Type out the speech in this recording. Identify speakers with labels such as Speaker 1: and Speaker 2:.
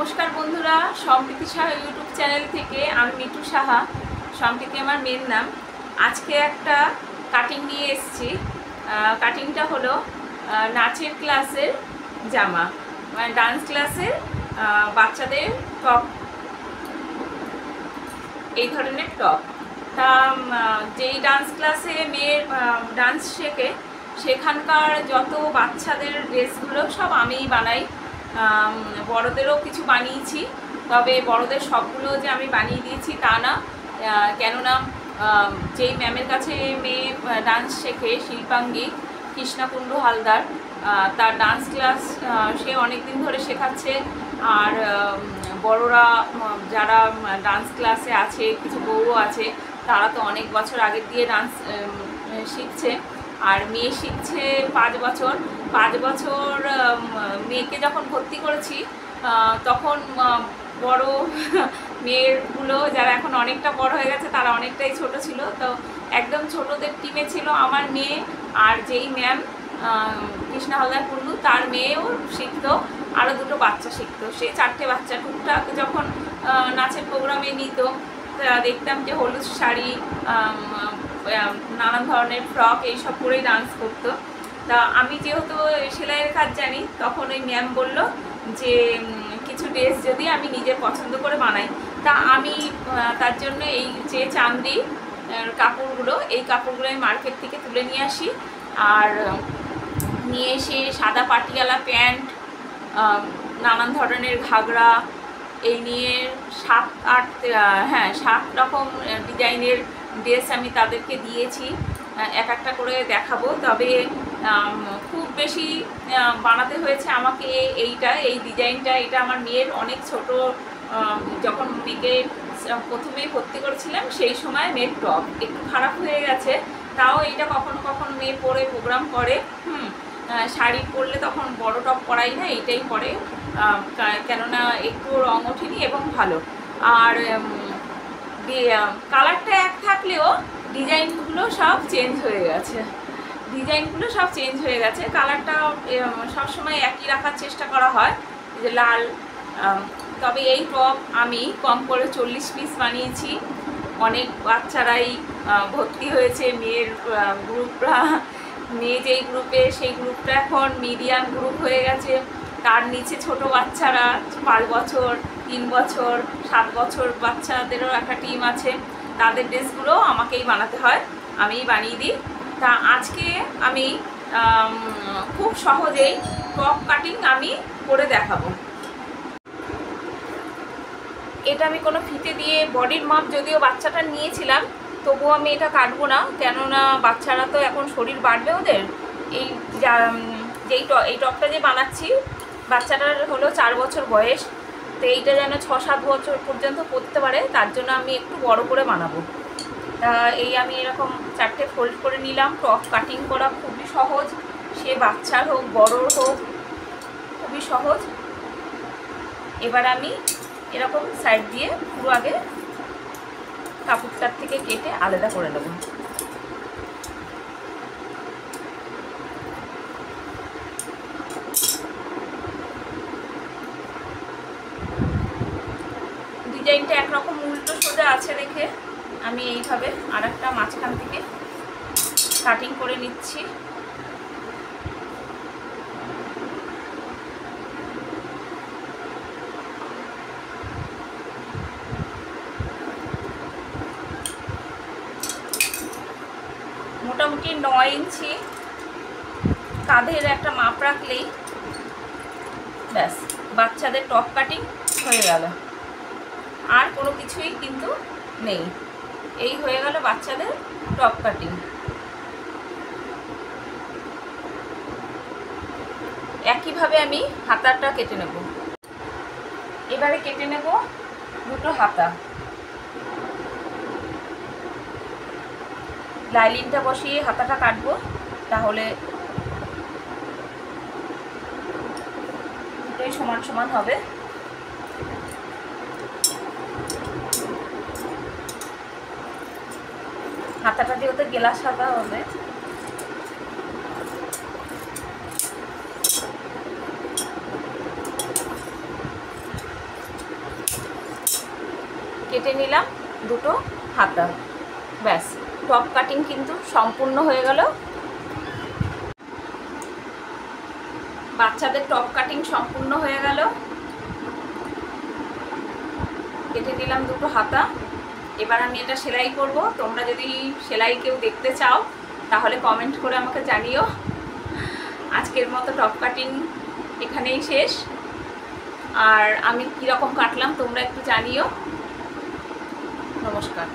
Speaker 1: নমস্কার বন্ধুরা, সম্প্রীতি সাহা ইউটিউব চ্যানেল থেকে আমি মিঠু সাহা। সম্প্রীতি আমার মেয়ের নাম। আজকে একটা কাটিং নিয়ে এসেছি। কাটিংটা হলো নাচের ক্লাসের জামা, মানে ডান্স ক্লাসের বাচ্চাদের টপ, এই ধরনের টপ। তা যেই ডান্স ক্লাসে মেয়ের ডান্স শেখে সেখানকার যত বাচ্চাদের ড্রেসগুলো সব আমিই বানাই। বড়দেরও কিছু বানিয়েছি, তবে বড়দের সবগুলো যে আমি বানিয়ে দিয়েছি তা না। কেননা যেই ম্যামের কাছে মেয়ে ডান্স শেখে, শিল্পাঙ্গী কৃষ্ণকুণ্ডু হালদার, তার ডান্স ক্লাস সে অনেক দিন ধরে শেখাচ্ছে। আর বড়রা যারা ডান্স ক্লাসে আছে, কিছু বউও আছে, তারা তো অনেক বছর আগের দিয়ে ডান্স শিখছে। আর মেয়ে শিখছে 5 বছর। 5 বছর মেয়েকে যখন ভর্তি করেছি তখন বড় মেয়েগুলো যারা এখন অনেকটা বড় হয়ে গেছে তারা অনেকটাই ছোট ছিল। তো একদম ছোটদের টিমে ছিল আমার মেয়ে, আর যেই ম্যাম কৃষ্ণা হালদার কুন্ডু তার মেয়েও শিখতো, আরও 2টো বাচ্চা শিখতো। সেই 4টে বাচ্চা টুকটাক যখন নাচের প্রোগ্রামে নিত দেখতাম যে হলুদ শাড়ি, নানান ধরনের ফ্রক এইসব পরেই ডান্স করতো। তা আমি যেহেতু সেলাইয়ের কাজ জানি, তখন ওই ম্যাম বললো যে কিছু ড্রেস যদি আমি নিজের পছন্দ করে বানাই, তা আমি তার জন্য এই যে চান্দি কাপড়গুলো, এই কাপড়গুলো আমি মার্কেট থেকে তুলে নিয়ে আসি। আর নিয়ে এসে সাদা পাটিয়ালা প্যান্ট, নানান ধরনের ঘাগরা, এই নিয়ে 7 রকম ডিজাইনের ড্রেস আমি তাদেরকে দিয়েছি। এক একটা করে দেখাবো। তবে খুব বেশি বানাতে হয়েছে আমাকে এই ডিজাইনটা। এটা আমার মেয়ের অনেক ছোট, যখন মেয়েকে প্রথমেই ভর্তি করেছিলাম সেই সময় মেয়ের টপ একটু খারাপ হয়ে গেছে। তাও এটা কখনো কখনো মেয়ে পরে প্রোগ্রাম করে। শাড়ি পরলে তখন বড় টপ পরাই না, এইটাই পরে, কেননা একটু রঙ ওঠেনি এবং ভালো। আর কালারটা এক থাকলেও ডিজাইনগুলো সব চেঞ্জ হয়ে গেছে। কালারটা সবসময় একই রাখার চেষ্টা করা হয়, যে লাল। তবে এই টপ আমি কম করে 40 পিস বানিয়েছি। অনেক বাচ্চারাই ভর্তি হয়েছে মেয়ের গ্রুপরা। মেয়ে যেই গ্রুপে, সেই গ্রুপটা এখন মিডিয়াম গ্রুপ হয়ে গেছে। তার নিচে ছোট বাচ্চারা 5 বছর, 3 বছর, 7 বছর বাচ্চাদেরও একটা টিম আছে। তাদের ড্রেসগুলো আমাকেই বানাতে হয়, আমিই বানিয়ে দিই। তা আজকে আমি খুব সহজেই টপ কাটিং আমি করে দেখাবো। এটা আমি কোনো ফিতে দিয়ে বডির মাপ যদিও বাচ্চাটা নিয়েছিলাম, তবুও আমি এটা কাটবো না, কেননা বাচ্চারা তো এখন শরীর বাড়বে ওদের। এই টপটা যে বানাচ্ছি, বাচ্চাটার হলো 4 বছর বয়স। তো এইটা যেন 6-7 বছর পর্যন্ত পরতে পারে, তার জন্য আমি একটু বড় করে বানাবো। তা এই আমি এরকম 4টে ফোল্ড করে নিলাম। টপ কাটিং করা খুবই সহজ, সে বাচ্চার হোক বড়োর হোক, খুবই সহজ। এবার আমি এরকম সাইড দিয়ে পুরো আগে কাপড়টার থেকে কেটে আলাদা করে নেব। ডিজাইনটা একরকম উল্টো সোজা আছে দেখে আমি এইভাবে আরেকটা মাঝখান থেকে কাটিং করে নিচ্ছি। মোটামুটি 9 ইঞ্চি কাঁধের একটা মাপ রাখলেই ব্যাস বাচ্চাদের টপ কাটিং হয়ে গেল। আর কোনো কিছুই কিন্তু নেই, এই হয়ে গেল বাচ্চাদের টপ কাটিং। একইভাবে আমি হাতাটা কেটে নেব। এবারে কেটে নেব 2টো হাতা। লাইলিনটা বসিয়ে হাতাটা কাটবো, তাহলে দুটোই সমান সমান হবে। হাতাটা যেহেতু গেলাস হাতা হবে, কেটে নিলাম দুটো হাতা। ব্যাস, টপ কাটিং কিন্তু সম্পূর্ণ হয়ে গেল। বাচ্চাদের টপ কাটিং সম্পূর্ণ হয়ে গেল। কেটে নিলাম দুটো হাতা। এবার আমি এটা সেলাই করব। তোমরা যদি সেলাই কেউ দেখতে চাও তাহলে কমেন্ট করে আমাকে জানিও। আজকের মতো টপ কাটিং এখানেই শেষ। আর আমি কীরকম কাটলাম তোমরা একটু জানিও। নমস্কার।